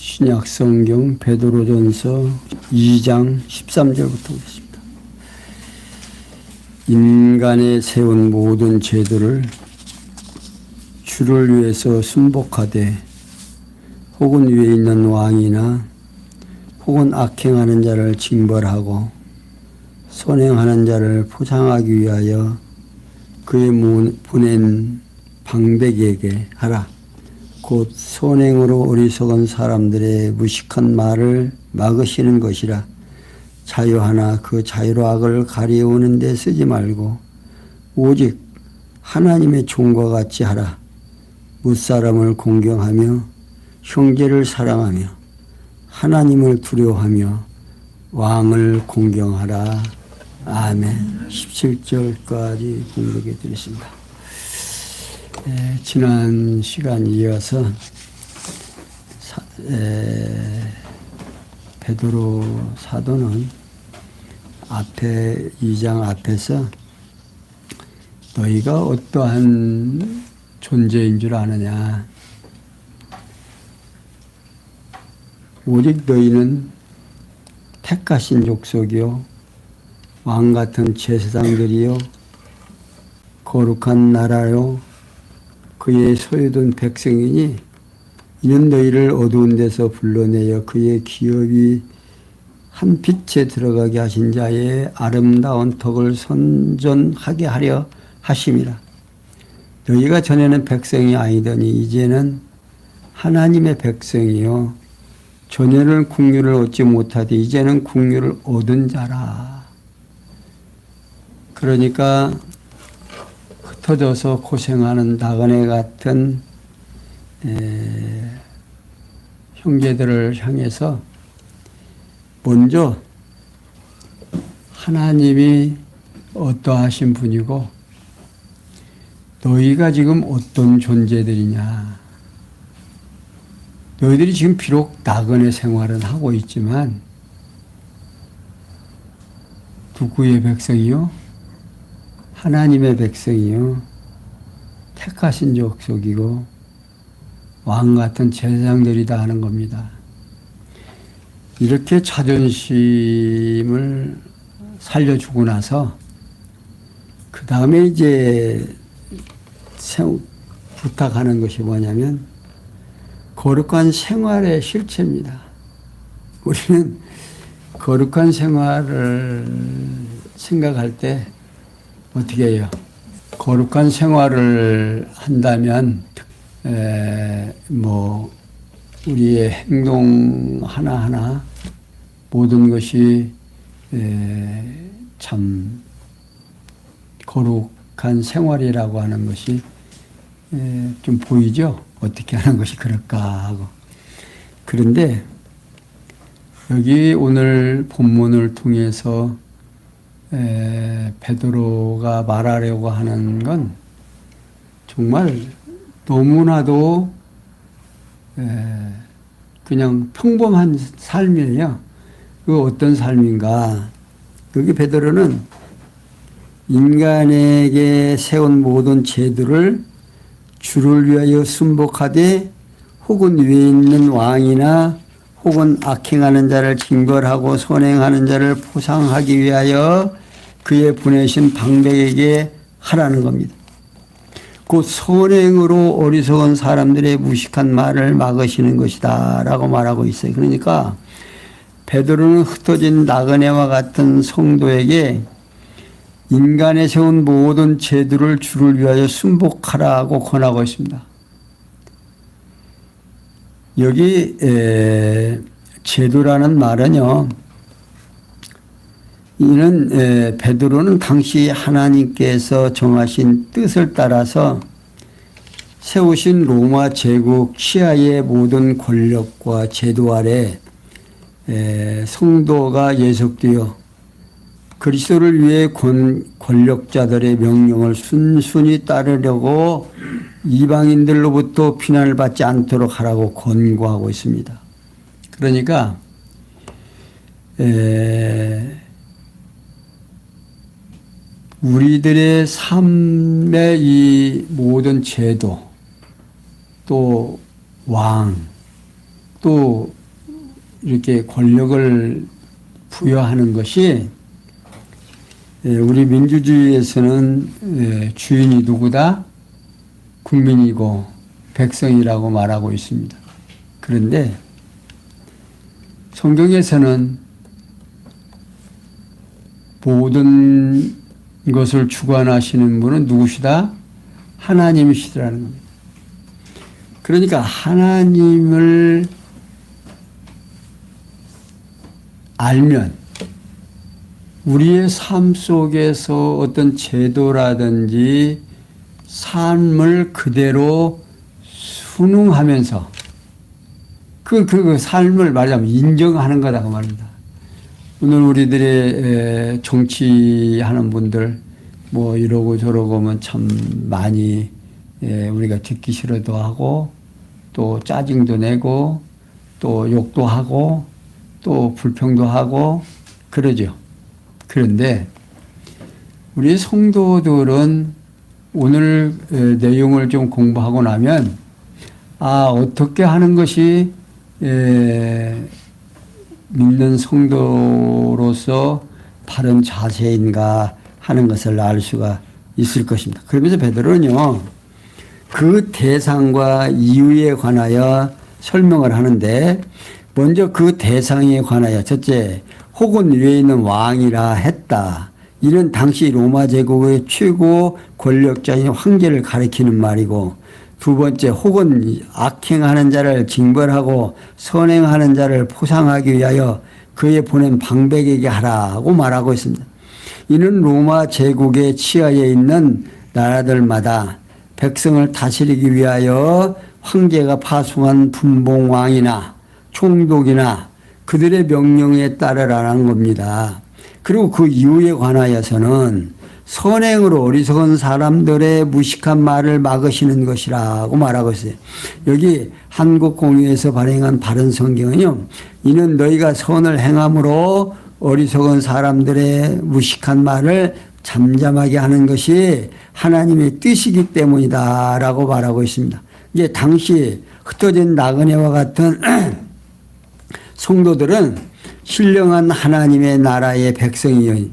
신약 성경 베드로전서 2장 13절부터 보겠습니다. 인간에 세운 모든 제도를 주를 위해서 순복하되 혹은 위에 있는 왕이나 혹은 악행하는 자를 징벌하고 선행하는 자를 포상하기 위하여 그의 보낸 방백에게 하라. 곧 선행으로 어리석은 사람들의 무식한 말을 막으시는 것이라. 자유하나 그 자유로 악을 가리우는 데 쓰지 말고 오직 하나님의 종과 같이 하라. 무사람을 공경하며 형제를 사랑하며 하나님을 두려워하며 왕을 공경하라. 아멘. 17절까지 공독해 드렸습니다. 지난 시간 이어서 베드로 사도는 앞에 2장 앞에서 너희가 어떠한 존재인 줄 아느냐. 오직 너희는 택하신 족속이요 왕 같은 제사장들이요 거룩한 나라요 그의 소유된 백성이니 이는 너희를 어두운 데서 불러내어 그의 기업이 한 빛에 들어가게 하신 자의 아름다운 덕을 선전하게 하려 하심이라. 너희가 전에는 백성이 아니더니 이제는 하나님의 백성이요 전에는 국류를 얻지 못하되 이제는 국류를 얻은 자라. 그러니까 흩어져서 고생하는 나그네 같은 형제들을 향해서 먼저 하나님이 어떠하신 분이고 너희가 지금 어떤 존재들이냐. 너희들이 지금 비록 나그네 생활은 하고 있지만 누구의 백성이요? 하나님의 백성이요 택하신 족속이고 왕 같은 제사장들이다 하는 겁니다. 이렇게 자존심을 살려주고 나서 그 다음에 이제 부탁하는 것이 뭐냐면 거룩한 생활의 실체입니다. 우리는 거룩한 생활을 생각할 때 어떻게 해요? 거룩한 생활을 한다면 우리의 행동 하나하나 모든 것이 참 거룩한 생활이라고 하는 것이 좀 보이죠? 어떻게 하는 것이 그럴까 하고. 그런데 여기 오늘 본문을 통해서 베드로가 말하려고 하는 건 정말 너무나도 그냥 평범한 삶이에요. 그 어떤 삶인가? 여기 베드로는 인간에게 세운 모든 제도를 주를 위하여 순복하되 혹은 위에 있는 왕이나 혹은 악행하는 자를 징벌하고 선행하는 자를 포상하기 위하여 그의 보내신 방백에게 하라는 겁니다. 곧 선행으로 어리석은 사람들의 무식한 말을 막으시는 것이다 라고 말하고 있어요. 그러니까 베드로는 흩어진 나그네와 같은 성도에게 인간에 세운 모든 제도를 주를 위하여 순복하라고 권하고 있습니다. 여기 제도라는 말은요, 이는 베드로는 당시 하나님께서 정하신 뜻을 따라서 세우신 로마 제국 시하의 모든 권력과 제도 아래 성도가 예속되어 그리스도를 위해 권력자들의 명령을 순순히 따르려고 이방인들로부터 비난을 받지 않도록 하라고 권고하고 있습니다. 그러니까 우리들의 삶의 이 모든 제도 또 왕 또 이렇게 권력을 부여하는 것이 우리 민주주의에서는 주인이 누구다? 국민이고 백성이라고 말하고 있습니다. 그런데 성경에서는 모든 것을 주관하시는 분은 누구시다? 하나님이시라는 겁니다. 그러니까 하나님을 알면 우리의 삶 속에서 어떤 제도라든지 삶을 그대로 순응하면서 그 삶을 말하자면 인정하는 거다 그 말입니다. 오늘 우리들의 정치하는 분들 뭐 이러고 저러고 하면 참 많이 우리가 듣기 싫어도 하고 또 짜증도 내고 또 욕도 하고 또 불평도 하고 그러죠. 그런데 우리 성도들은 오늘 내용을 좀 공부하고 나면 어떻게 하는 것이 믿는 성도로서 바른 자세인가 하는 것을 알 수가 있을 것입니다. 그러면서 베드로는요, 그 대상과 이유에 관하여 설명을 하는데, 먼저 그 대상에 관하여 첫째, 혹은 위에 있는 왕이라 했다. 이는 당시 로마 제국의 최고 권력자인 황제를 가리키는 말이고, 두 번째, 혹은 악행하는 자를 징벌하고 선행하는 자를 포상하기 위하여 그에 보낸 방백에게 하라고 말하고 있습니다. 이는 로마 제국의 치하에 있는 나라들마다 백성을 다스리기 위하여 황제가 파송한 분봉왕이나 총독이나 그들의 명령에 따르라는 겁니다. 그리고 그 이유에 관하여서는 선행으로 어리석은 사람들의 무식한 말을 막으시는 것이라고 말하고 있어요. 여기 한국공유에서 발행한 바른 성경은요, 이는 너희가 선을 행함으로 어리석은 사람들의 무식한 말을 잠잠하게 하는 것이 하나님의 뜻이기 때문이다 라고 말하고 있습니다. 이제 당시 흩어진 나그네와 같은 성도들은 신령한 하나님의 나라의 백성이요,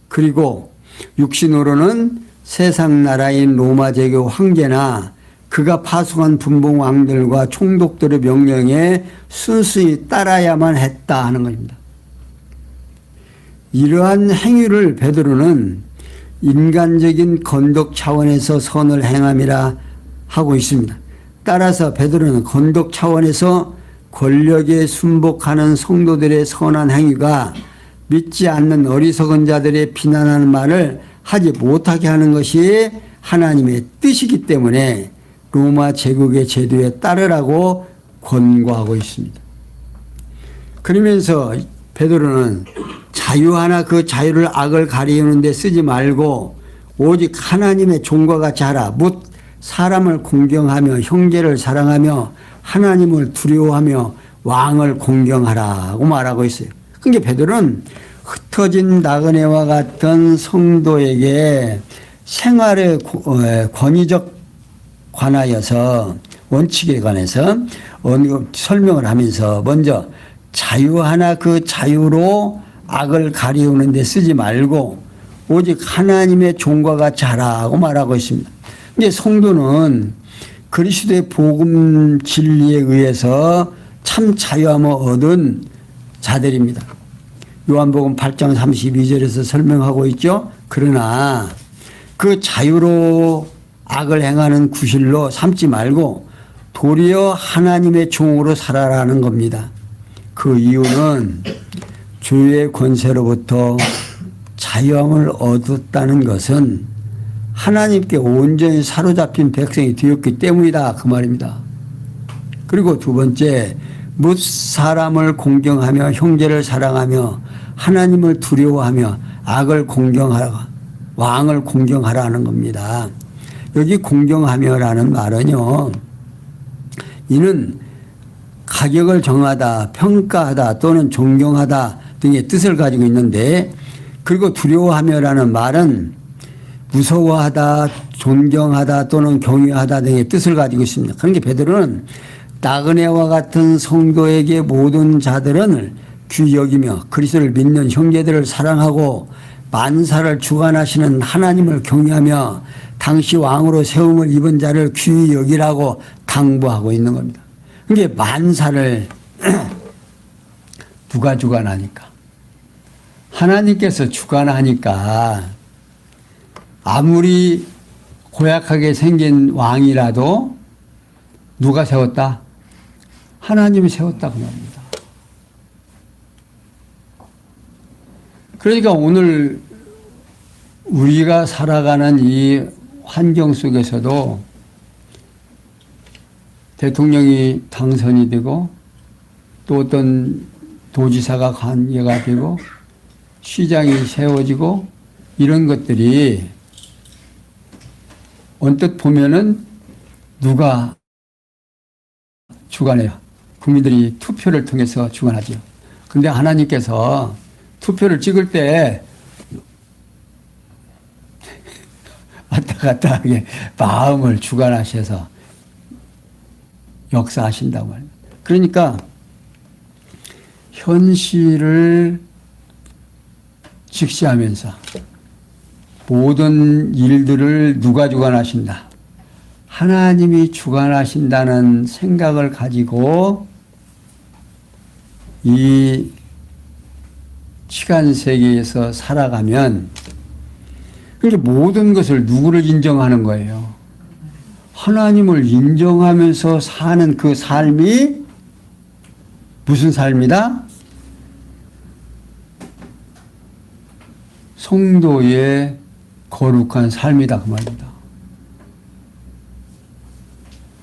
그리고 육신으로는 세상 나라인 로마 제국 황제나 그가 파송한 분봉왕들과 총독들의 명령에 순수히 따라야만 했다 하는 것입니다. 이러한 행위를 베드로는 인간적인 건덕 차원에서 선을 행함이라 하고 있습니다. 따라서 베드로는 건덕 차원에서 권력에 순복하는 성도들의 선한 행위가 믿지 않는 어리석은 자들의 비난하는 말을 하지 못하게 하는 것이 하나님의 뜻이기 때문에 로마 제국의 제도에 따르라고 권고하고 있습니다. 그러면서 베드로는 자유하나 그 자유를 악을 가리우는 데 쓰지 말고 오직 하나님의 종과 같이 하라. 묻 사람을 공경하며 형제를 사랑하며 하나님을 두려워하며 왕을 공경하라고 말하고 있어요. 그러니까 베드로는 흩어진 나그네와 같은 성도에게 생활의 권위적 관하여서 원칙에 관해서 설명을 하면서 먼저 자유하나 그 자유로 악을 가리우는 데 쓰지 말고 오직 하나님의 종과 같이 하라고 말하고 있습니다. 이제 성도는 그리스도의 복음 진리에 의해서 참 자유함을 얻은 자들입니다. 요한복음 8장 32절에서 설명하고 있죠. 그러나 그 자유로 악을 행하는 구실로 삼지 말고 도리어 하나님의 종으로 살아라는 겁니다. 그 이유는 죄의 권세로부터 자유함을 얻었다는 것은 하나님께 온전히 사로잡힌 백성이 되었기 때문이다 그 말입니다. 그리고 두 번째, 뭇 사람을 공경하며 형제를 사랑하며 하나님을 두려워하며 악을 공경하라, 왕을 공경하라는 겁니다. 여기 공경하며라는 말은요, 이는 가격을 정하다, 평가하다 또는 존경하다 등의 뜻을 가지고 있는데, 그리고 두려워하며라는 말은 무서워하다, 존경하다 또는 경외하다 등의 뜻을 가지고 있습니다. 그러니까 베드로는 나그네와 같은 성도에게 모든 자들은 귀히 여기며 그리스도를 믿는 형제들을 사랑하고 만사를 주관하시는 하나님을 경외하며 당시 왕으로 세움을 입은 자를 귀히 여기라고 당부하고 있는 겁니다. 이게 만사를 누가 주관하니까? 하나님께서 주관하니까 아무리 고약하게 생긴 왕이라도 누가 세웠다? 하나님이 세웠다고 말합니다. 그러니까 오늘 우리가 살아가는 이 환경 속에서도 대통령이 당선이 되고 또 어떤 도지사가 관계가 되고 시장이 세워지고 이런 것들이 언뜻 보면은 누가 주관해요? 국민들이 투표를 통해서 주관하죠. 근데 하나님께서 투표를 찍을 때 왔다 갔다 하게 마음을 주관하셔서 역사하신다고 말입니다. 그러니까 현실을 직시하면서 모든 일들을 누가 주관하신다? 하나님이 주관하신다는 생각을 가지고 이 시간 세계에서 살아가면 그게 모든 것을 누구를 인정하는 거예요? 하나님을 인정하면서 사는 그 삶이 무슨 삶이다? 성도의 거룩한 삶이다 그 말입니다.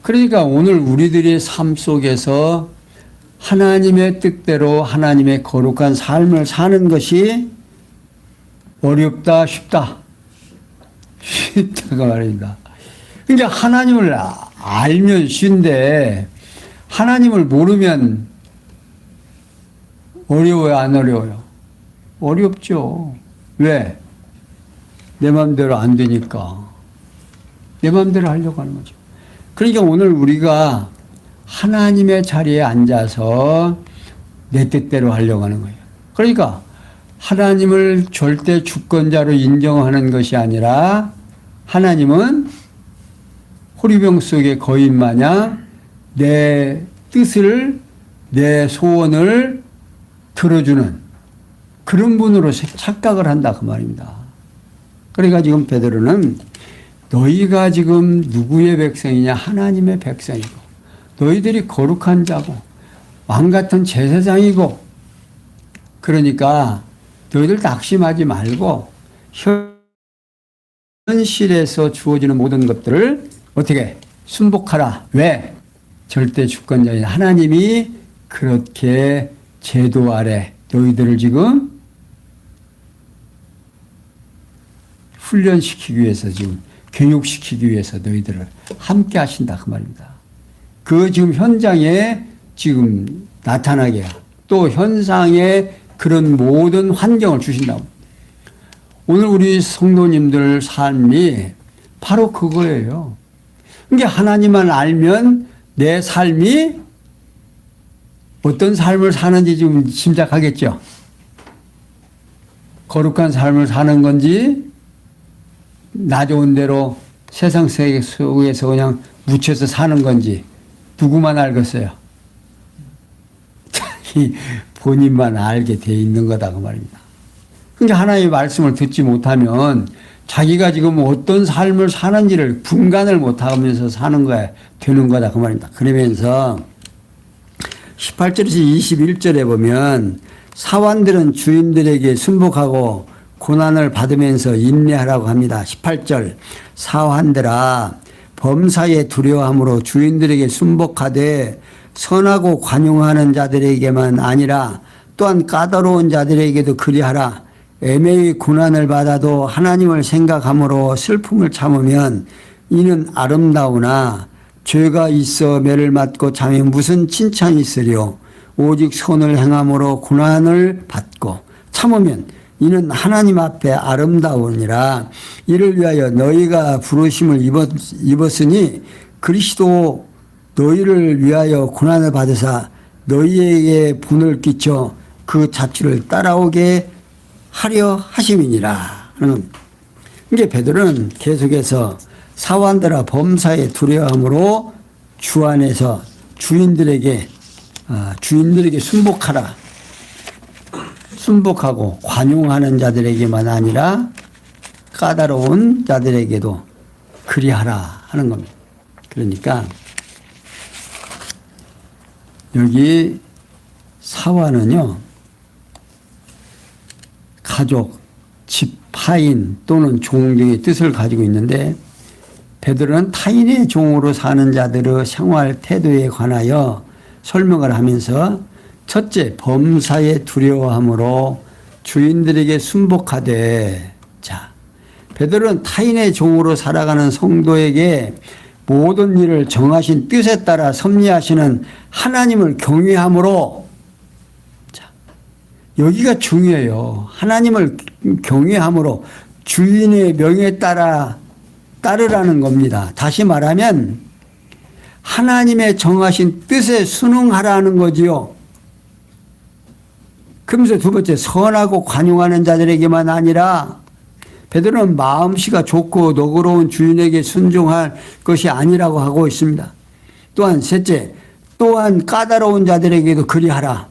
그러니까 오늘 우리들의 삶 속에서 하나님의 뜻대로 하나님의 거룩한 삶을 사는 것이 어렵다, 쉽다? 쉽다가 말입니다. 그러니까 하나님을 알면 쉬운데 하나님을 모르면 어려워요, 안 어려워요? 어렵죠. 왜? 내 마음대로 안 되니까. 내 마음대로 하려고 하는 거죠. 그러니까 오늘 우리가 하나님의 자리에 앉아서 내 뜻대로 하려고 하는 거예요. 그러니까 하나님을 절대 주권자로 인정하는 것이 아니라 하나님은 호리병 속의 거인 마냥 내 뜻을, 내 소원을 들어주는 그런 분으로 착각을 한다 그 말입니다. 그러니까 지금 베드로는 너희가 지금 누구의 백성이냐? 하나님의 백성이고 너희들이 거룩한 자고 왕 같은 제사장이고 그러니까 너희들 낙심하지 말고 현실에서 주어지는 모든 것들을 어떻게 순복하라. 왜? 절대 주권자인 하나님이 그렇게 제도 아래 너희들을 지금 훈련시키기 위해서 지금 교육시키기 위해서 너희들을 함께 하신다 그 말입니다. 그 지금 현장에 지금 나타나게 또 현상에 그런 모든 환경을 주신다고. 오늘 우리 성도님들 삶이 바로 그거예요. 그러니까 하나님만 알면 내 삶이 어떤 삶을 사는지 지금 짐작하겠죠. 거룩한 삶을 사는 건지 나 좋은 대로 세상 세계 속에서 그냥 묻혀서 사는 건지 누구만 알겠어요. 자기 본인만 알게 돼 있는 거다 그 말입니다. 그러니까 하나님의 말씀을 듣지 못하면 자기가 지금 어떤 삶을 사는지를 분간을 못하면서 사는 거야 되는 거다 그 말입니다. 그러면서 18절에서 21절에 보면 사환들은 주인들에게 순복하고 고난을 받으면서 인내하라고 합니다. 18절 사환들아 범사에 두려워함으로 주인들에게 순복하되 선하고 관용하는 자들에게만 아니라 또한 까다로운 자들에게도 그리하라. 애매히 고난을 받아도 하나님을 생각함으로 슬픔을 참으면 이는 아름다우나 죄가 있어 매를 맞고 자면 무슨 칭찬이 있으리요. 오직 선을 행함으로 고난을 받고 참으면 이는 하나님 앞에 아름다우니라. 이를 위하여 너희가 부르심을 입었으니 그리스도 너희를 위하여 고난을 받으사 너희에게 분을 끼쳐 그 자취를 따라오게 하려 하심이니라 하는 겁니다. 이게 베드로는 계속해서 사환들아 범사에 두려움으로 주 안에서 주인들에게 순복하고 관용하는 자들에게만 아니라 까다로운 자들에게도 그리하라 하는 겁니다. 그러니까 여기 사환은요, 가족, 집, 타인 또는 종 등의 뜻을 가지고 있는데 베드로는 타인의 종으로 사는 자들의 생활 태도에 관하여 설명을 하면서 첫째, 범사에 두려워함으로 주인들에게 순복하되. 자, 베드로는 타인의 종으로 살아가는 성도에게 모든 일을 정하신 뜻에 따라 섭리하시는 하나님을 경외함으로. 자, 여기가 중요해요. 하나님을 경외함으로 주인의 명에 따르라는 겁니다. 다시 말하면 하나님의 정하신 뜻에 순응하라는 거지요. 그러면서 두 번째, 선하고 관용하는 자들에게만 아니라 베드로는 마음씨가 좋고 너그러운 주인에게 순종할 것이 아니라고 하고 있습니다. 또한 셋째, 또한 까다로운 자들에게도 그리하라.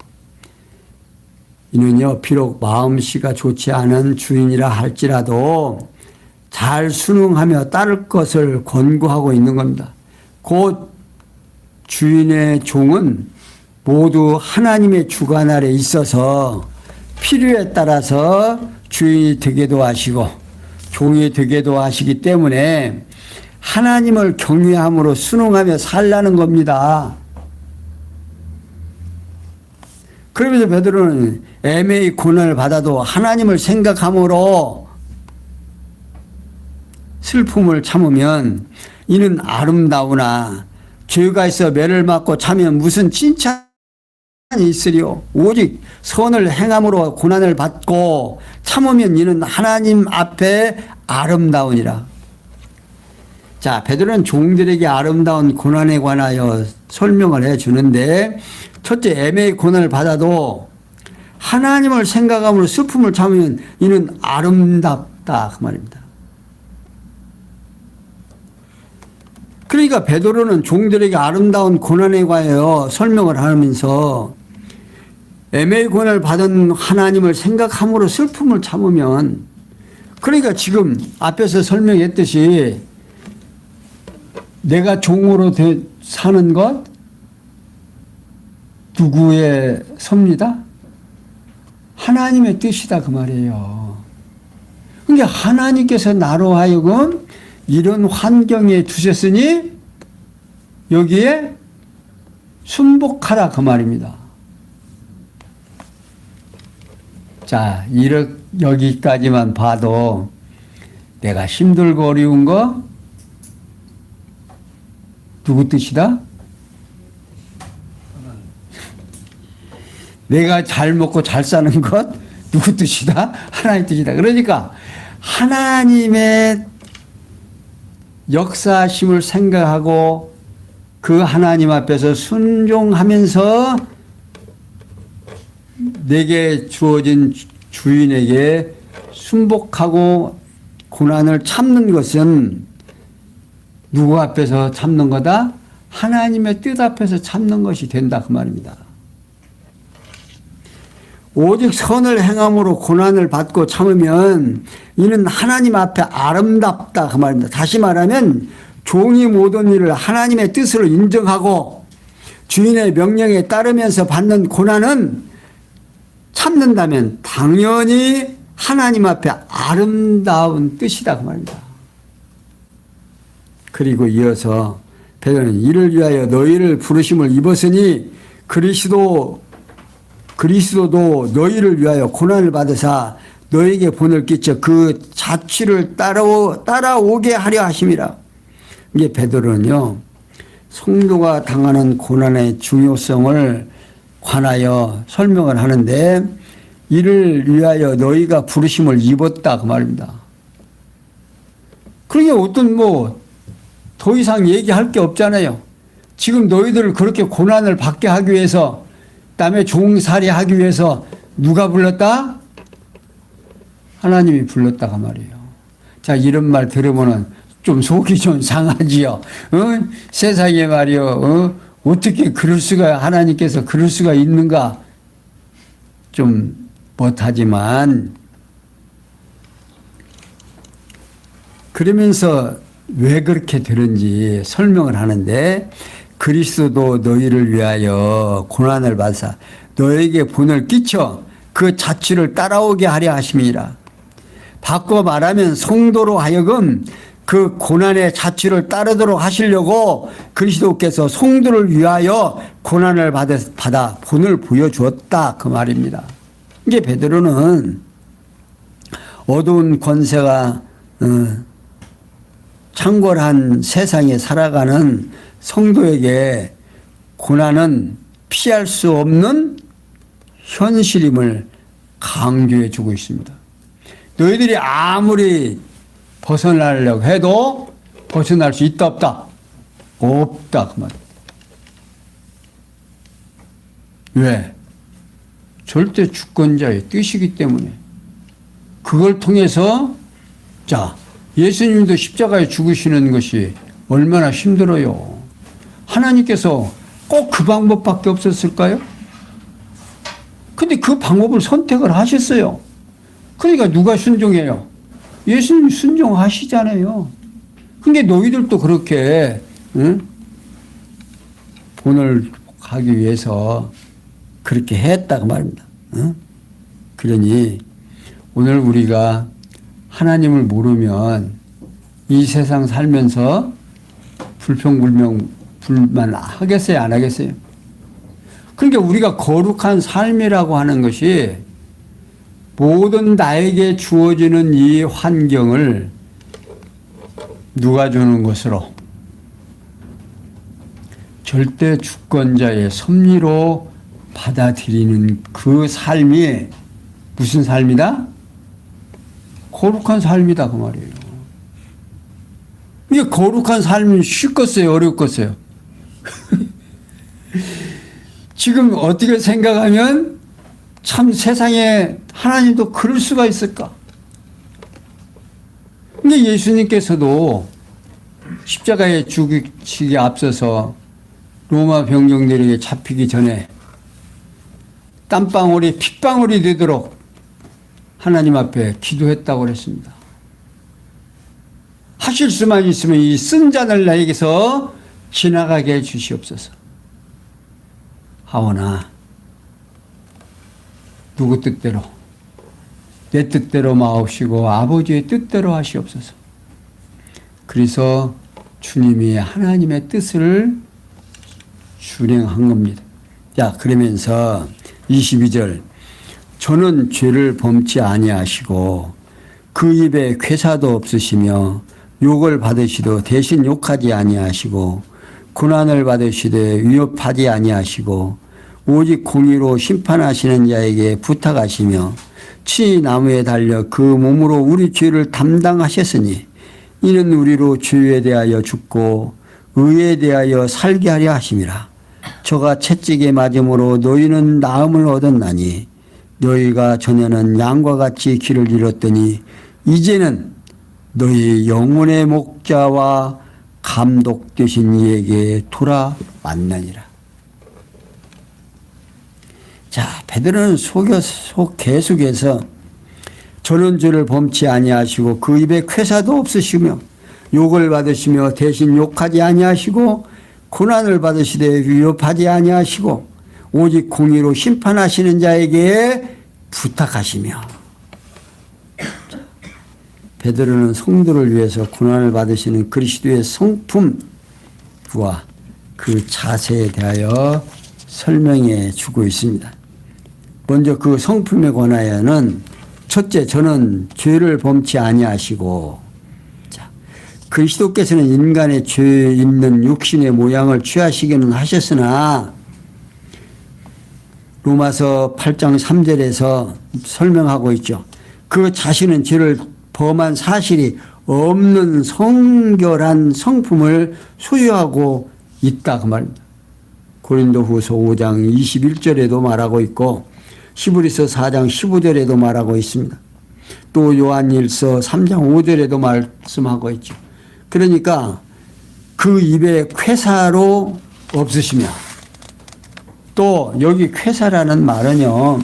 이는요, 비록 마음씨가 좋지 않은 주인이라 할지라도 잘 순응하며 따를 것을 권고하고 있는 겁니다. 곧 주인의 종은 모두 하나님의 주관 아래 있어서 필요에 따라서 주인이 되게도 하시고 종이 되게도 하시기 때문에 하나님을 경외함으로 순응하며 살라는 겁니다. 그러면서 베드로는 애매히 고난을 받아도 하나님을 생각함으로 슬픔을 참으면 이는 아름다우나 죄가 있어 매를 맞고 참으면 무슨 칭찬이 있으리요. 오직 선을 행함으로 고난을 받고 참으면 이는 하나님 앞에 아름다우니라. 자, 베드로는 종들에게 아름다운 고난에 관하여 설명을 해 주는데, 첫째, 애매히 고난을 받아도 하나님을 생각함으로 슬픔을 참으면 이는 아름답다 그 말입니다. 그러니까 베드로는 종들에게 아름다운 고난에 관하여 설명을 하면서 애매히 고난을 받은 하나님을 생각함으로 슬픔을 참으면, 그러니까 지금 앞에서 설명했듯이 내가 종으로 사는 것 누구의 섭니다? 하나님의 뜻이다 그 말이에요. 그러니까 하나님께서 나로 하여금 이런 환경에 두셨으니 여기에 순복하라 그 말입니다. 자, 여기까지만 봐도 내가 힘들고 어려운 거 누구 뜻이다? 내가 잘 먹고 잘 사는 것 누구 뜻이다? 하나님 뜻이다. 그러니까 하나님의 역사심을 생각하고 그 하나님 앞에서 순종하면서 내게 주어진 주인에게 순복하고 고난을 참는 것은 누구 앞에서 참는 거다? 하나님의 뜻 앞에서 참는 것이 된다 그 말입니다. 오직 선을 행함으로 고난을 받고 참으면 이는 하나님 앞에 아름답다 그 말입니다. 다시 말하면 종이 모든 일을 하나님의 뜻으로 인정하고 주인의 명령에 따르면서 받는 고난은 참는다면 당연히 하나님 앞에 아름다운 뜻이다 그 말입니다. 그리고 이어서 베드로는 이를 위하여 너희를 부르심을 입었으니 그리스도도 너희를 위하여 고난을 받으사 너에게 본을 끼쳐 그 자취를 따라오게 하려 하심이라. 이게 베드로는요, 성도가 당하는 고난의 중요성을 관하여 설명을 하는데, 이를 위하여 너희가 부르심을 입었다 그 말입니다. 그러니까 어떤 더 이상 얘기할 게 없잖아요. 지금 너희들을 그렇게 고난을 받게 하기 위해서, 그다음에 종살이 하기 위해서 누가 불렀다? 하나님이 불렀다가 말이에요. 자, 이런 말 들으면은 좀 속이 좀 상하지요. 세상에 말이요. 어떻게 그럴 수가, 하나님께서 그럴 수가 있는가? 좀 못하지만, 그러면서 왜 그렇게 되는지 설명을 하는데, 그리스도도 너희를 위하여 고난을 받사 너에게 본을 끼쳐 그 자취를 따라오게 하려 하심이라. 바꿔 말하면 성도로 하여금 그 고난의 자취를 따르도록 하시려고 그리스도께서 성도를 위하여 고난을 받아 본을 보여주었다, 그 말입니다. 이게 베드로는 어두운 권세가 창궐한 세상에 살아가는 성도에게 고난은 피할 수 없는 현실임을 강조해 주고 있습니다. 너희들이 아무리 벗어나려고 해도 벗어날 수 있다 없다? 없다, 그 말. 왜? 절대 주권자의 뜻이기 때문에. 그걸 통해서, 자, 예수님도 십자가에 죽으시는 것이 얼마나 힘들어요. 하나님께서 꼭 그 방법밖에 없었을까요? 근데 그 방법을 선택을 하셨어요. 그러니까 누가 순종해요? 예수님이 순종하시잖아요. 그러니까 너희들도 그렇게 본을 가기 위해서 그렇게 했다고 말입니다. 그러니 오늘 우리가 하나님을 모르면 이 세상 살면서 불평불만 하겠어요, 안 하겠어요? 그러니까 우리가 거룩한 삶이라고 하는 것이 모든 나에게 주어지는 이 환경을 누가 주는 것으로? 절대 주권자의 섭리로 받아들이는 그 삶이 무슨 삶이다? 거룩한 삶이다, 그 말이에요. 이게 거룩한 삶이 쉽겠어요, 어렵겠어요? 지금 어떻게 생각하면 참 세상에 하나님도 그럴 수가 있을까? 근데 예수님께서도 십자가에 죽이기 앞서서 로마 병정들에게 잡히기 전에 땀방울이 핏방울이 되도록 하나님 앞에 기도했다고 그랬습니다. 하실 수만 있으면 이 쓴 잔을 나에게서 지나가게 해 주시옵소서. 하오나 누구 뜻대로, 내 뜻대로 마옵시고 아버지의 뜻대로 하시옵소서. 그래서 주님이 하나님의 뜻을 준행한 겁니다. 자, 그러면서 22절, 저는 죄를 범치 아니하시고 그 입에 쾌사도 없으시며 욕을 받으시도 대신 욕하지 아니하시고 고난을 받으시되 위협하지 아니하시고 오직 공의로 심판하시는 자에게 부탁하시며 친히 나무에 달려 그 몸으로 우리 죄를 담당하셨으니 이는 우리로 죄에 대하여 죽고 의에 대하여 살게 하려 하심이라. 저가 채찍에 맞음으로 너희는 나음을 얻었나니 너희가 전에는 양과 같이 길을 잃었더니 이제는 너희 영혼의 목자와 감독 되신 이에게 돌아왔느니라. 자, 베드로는 계속해서 저는 죄를 범치 아니하시고 그 입에 쾌사도 없으시며 욕을 받으시며 대신 욕하지 아니하시고 고난을 받으시되 위협하지 아니하시고 오직 공의로 심판하시는 자에게 부탁하시며. 베드로는 성도를 위해서 고난을 받으시는 그리스도의 성품과 그 자세에 대하여 설명해 주고 있습니다. 먼저 그 성품에 관하여는 첫째, 저는 죄를 범치 아니하시고, 자, 그리스도께서는 인간의 죄 있는 육신의 모양을 취하시기는 하셨으나 로마서 8장 3절에서 설명하고 있죠. 그 자신은 죄를 범한 사실이 없는 성결한 성품을 소유하고 있다 그 말입니다. 고린도후서 5장 21절에도 말하고 있고 히브리서 4장 15절에도 말하고 있습니다. 또 요한일서 3장 5절에도 말씀하고 있죠. 그러니까 그 입에 쾌사로 없으시며, 또 여기 쾌사라는 말은요,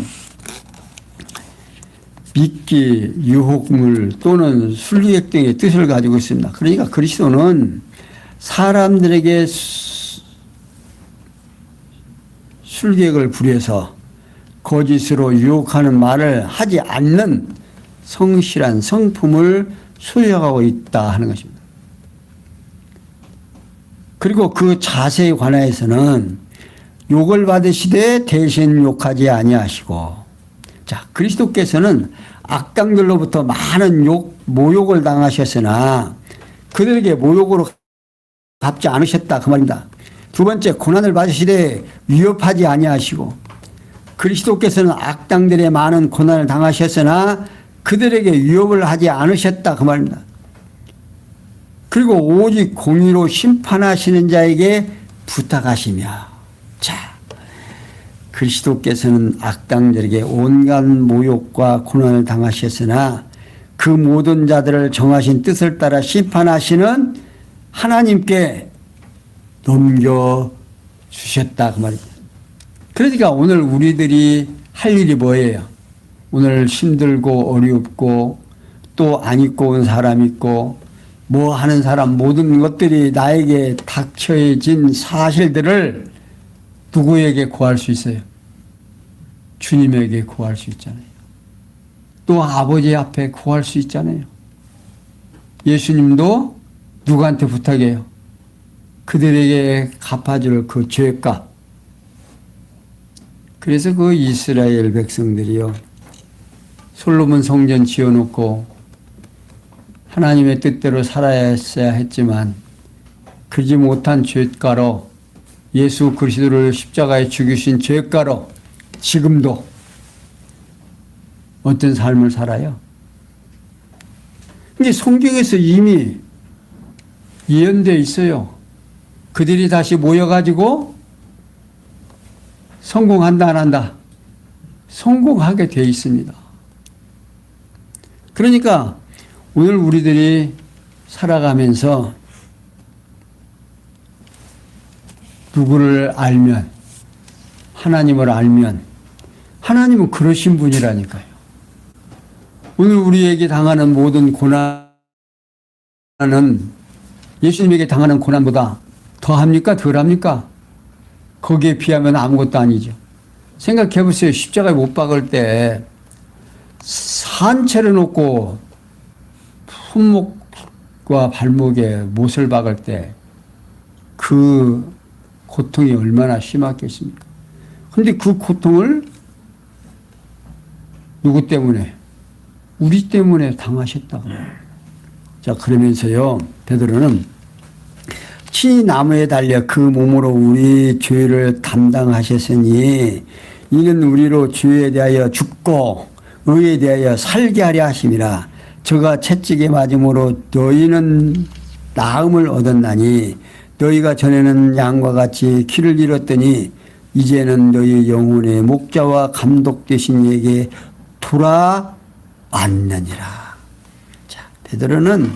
미끼, 유혹물 또는 술객 등의 뜻을 가지고 있습니다. 그러니까 그리스도는 사람들에게 술객을 부려서 거짓으로 유혹하는 말을 하지 않는 성실한 성품을 소유하고 있다 하는 것입니다. 그리고 그 자세에 관하여서는 욕을 받으시되 대신 욕하지 아니하시고, 자, 그리스도께서는 악당들로부터 많은 모욕을 당하셨으나 그들에게 모욕으로 갚지 않으셨다 그 말입니다. 두 번째, 고난을 받으시되 위협하지 아니하시고, 그리스도께서는 악당들의 많은 고난을 당하셨으나 그들에게 위협을 하지 않으셨다 그 말입니다. 그리고 오직 공의로 심판하시는 자에게 부탁하시며, 자, 그리스도께서는 악당들에게 온갖 모욕과 고난을 당하셨으나 그 모든 자들을 정하신 뜻을 따라 심판하시는 하나님께 넘겨주셨다 그 말입니다. 그러니까 오늘 우리들이 할 일이 뭐예요? 오늘 힘들고 어렵고 또 안 입고 온 사람 있고 뭐 하는 사람, 모든 것들이 나에게 닥쳐진 사실들을 누구에게 구할 수 있어요? 주님에게 구할 수 있잖아요. 또 아버지 앞에 구할 수 있잖아요. 예수님도 누구한테 부탁해요? 그들에게 갚아줄 그 죄값. 그래서 그 이스라엘 백성들이요, 솔로몬 성전 지어놓고 하나님의 뜻대로 살아야 했지만 그러지 못한 죄가로, 예수 그리스도를 십자가에 죽이신 죄가로 지금도 어떤 삶을 살아요? 이게 성경에서 이미 예언되어 있어요. 그들이 다시 모여가지고 성공한다 안 한다? 성공하게 되어 있습니다. 그러니까 오늘 우리들이 살아가면서 누구를 알면, 하나님을 알면, 하나님은 그러신 분이라니까요. 오늘 우리에게 당하는 모든 고난은 예수님에게 당하는 고난보다 더합니까? 덜합니까? 거기에 비하면 아무것도 아니죠. 생각해 보세요. 십자가에 못 박을 때 산채를 놓고 손목과 발목에 못을 박을 때 그 고통이 얼마나 심했겠습니까? 그런데 그 고통을 누구 때문에? 우리 때문에 당하셨다고. 자, 그러면서요, 베드로는 친히 나무에 달려 그 몸으로 우리 죄를 담당하셨으니 이는 우리로 죄에 대하여 죽고 의에 대하여 살게 하려 하심이라. 저가 채찍에 맞음으로 너희는 나음을 얻었나니 너희가 전에는 양과 같이 길을 잃었더니 이제는 너희 영혼의 목자와 감독 되신 이에게 돌아왔느니라. 자, 베드로는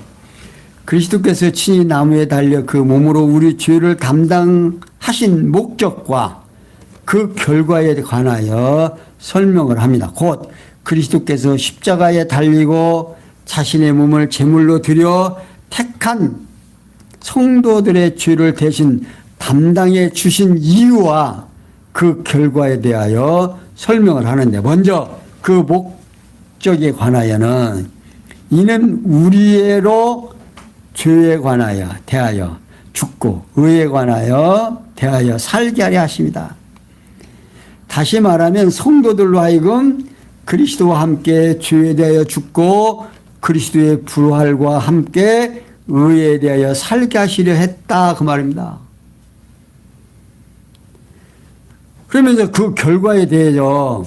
그리스도께서 친히 나무에 달려 그 몸으로 우리 죄를 담당하신 목적과 그 결과에 관하여 설명을 합니다. 곧 그리스도께서 십자가에 달리고 자신의 몸을 제물로 드려 택한 성도들의 죄를 대신 담당해 주신 이유와 그 결과에 대하여 설명을 하는데, 먼저 그 목적에 관하여는 이는 우리로 죄에 관하여 대하여 죽고 의에 관하여 대하여 살게 하려 하십니다. 다시 말하면 성도들로 하여금 그리스도와 함께 죄에 대하여 죽고 그리스도의 부활과 함께 의에 대하여 살게 하시려 했다 그 말입니다. 그러면서 그 결과에 대해서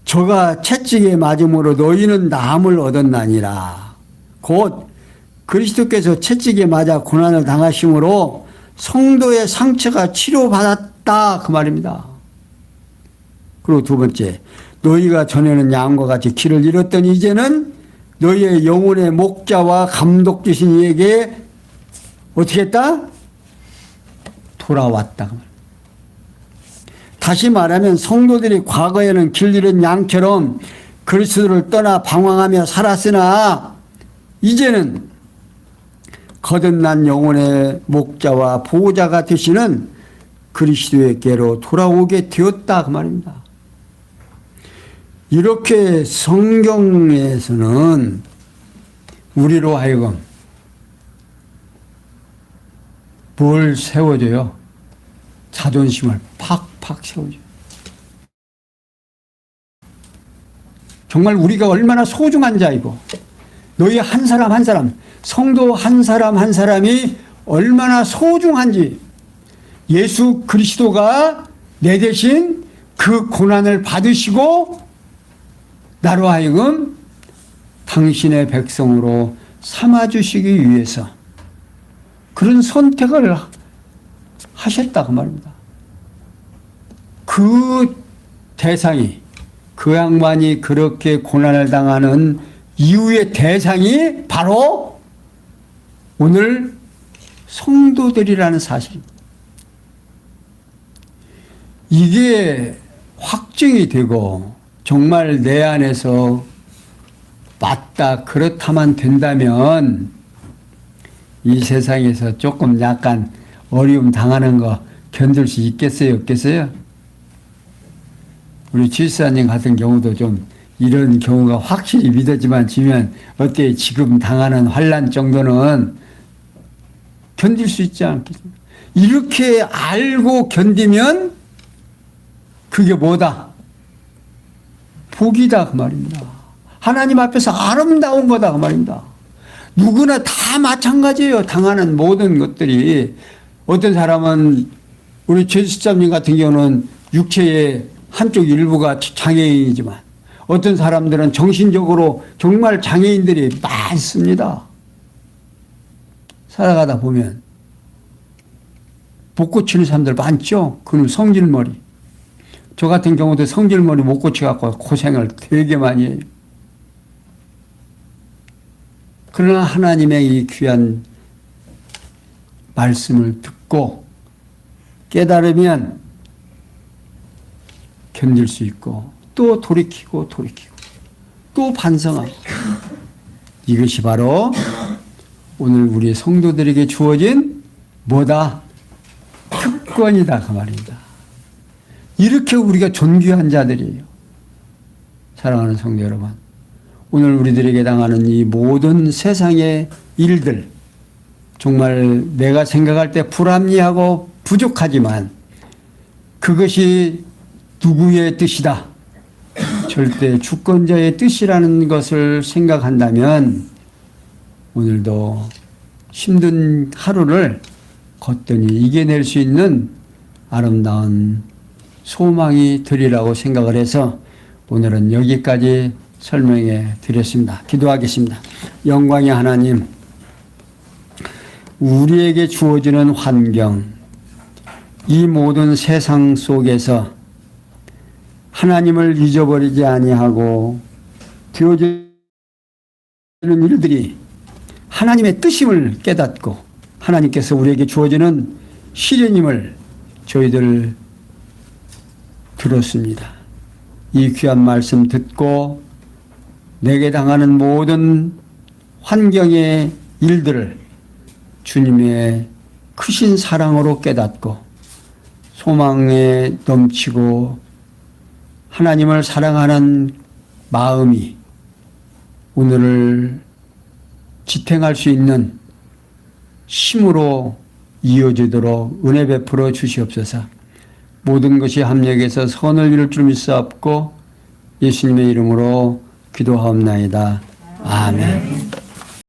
저가 채찍에 맞음으로 너희는 나음을 얻었나니라. 곧 그리스도께서 채찍에 맞아 고난을 당하심으로 성도의 상처가 치료받았다 그 말입니다. 그리고 두 번째, 너희가 전에는 양과 같이 길을 잃었더니 이제는 너희의 영혼의 목자와 감독주신 이에게 어떻게 했다? 돌아왔다. 다시 말하면 성도들이 과거에는 길 잃은 양처럼 그리스도를 떠나 방황하며 살았으나 이제는 거듭난 영혼의 목자와 보호자가 되시는 그리스도에게로 돌아오게 되었다 그 말입니다. 이렇게 성경에서는 우리로 하여금 뭘 세워줘요? 자존심을 팍팍 세워줘요. 정말 우리가 얼마나 소중한 자이고 너희 한 사람 한 사람, 성도 한 사람 한 사람이 얼마나 소중한지 예수 그리스도가 내 대신 그 고난을 받으시고 나로 하여금 당신의 백성으로 삼아주시기 위해서 그런 선택을 하셨다 그 말입니다. 그 대상이, 그 양반이 그렇게 고난을 당하는 이후의 대상이 바로 오늘 성도들이라는 사실입니다. 이게 확증이 되고 정말 내 안에서 맞다 그렇다만 된다면 이 세상에서 조금 약간 어려움 당하는 거 견딜 수 있겠어요 없겠어요? 우리 지사님 같은 경우도 좀 이런 경우가 확실히 믿어지만 지면 어때 지금 당하는 환난 정도는 견딜 수 있지 않겠습니까? 이렇게 알고 견디면 그게 뭐다? 복이다 그 말입니다. 하나님 앞에서 아름다운 거다 그 말입니다. 누구나 다 마찬가지예요. 당하는 모든 것들이. 어떤 사람은 우리 제수자님 같은 경우는 육체의 한쪽 일부가 장애인이지만 어떤 사람들은 정신적으로 정말 장애인들이 많습니다. 살아가다 보면 못 고치는 사람들 많죠. 그는 성질머리. 저 같은 경우도 성질머리 못 고쳐갖고 고생을 되게 많이 해요. 그러나 하나님의 이 귀한 말씀을 듣고 깨달으면 견딜 수 있고 또 돌이키고 또 반성하고 이것이 바로 오늘 우리 성도들에게 주어진 뭐다? 특권이다 그 말입니다. 이렇게 우리가 존귀한 자들이에요. 사랑하는 성도 여러분, 오늘 우리들에게 당하는 이 모든 세상의 일들 정말 내가 생각할 때 불합리하고 부족하지만 그것이 누구의 뜻이다? 절대 주권자의 뜻이라는 것을 생각한다면 오늘도 힘든 하루를 거뜬히 이겨낼 수 있는 아름다운 소망이 되리라고 생각을 해서 오늘은 여기까지 설명해 드렸습니다. 기도하겠습니다. 영광의 하나님, 우리에게 주어지는 환경, 이 모든 세상 속에서 하나님을 잊어버리지 아니하고 되어지는 일들이 하나님의 뜻임을 깨닫고 하나님께서 우리에게 주어지는 시련임을 저희들 들었습니다. 이 귀한 말씀 듣고 내게 당하는 모든 환경의 일들을 주님의 크신 사랑으로 깨닫고 소망에 넘치고 하나님을 사랑하는 마음이 오늘을 지탱할 수 있는 힘으로 이어지도록 은혜 베풀어 주시옵소서. 모든 것이 합력해서 선을 이룰 줄 믿사옵고 예수님의 이름으로 기도하옵나이다. 아멘.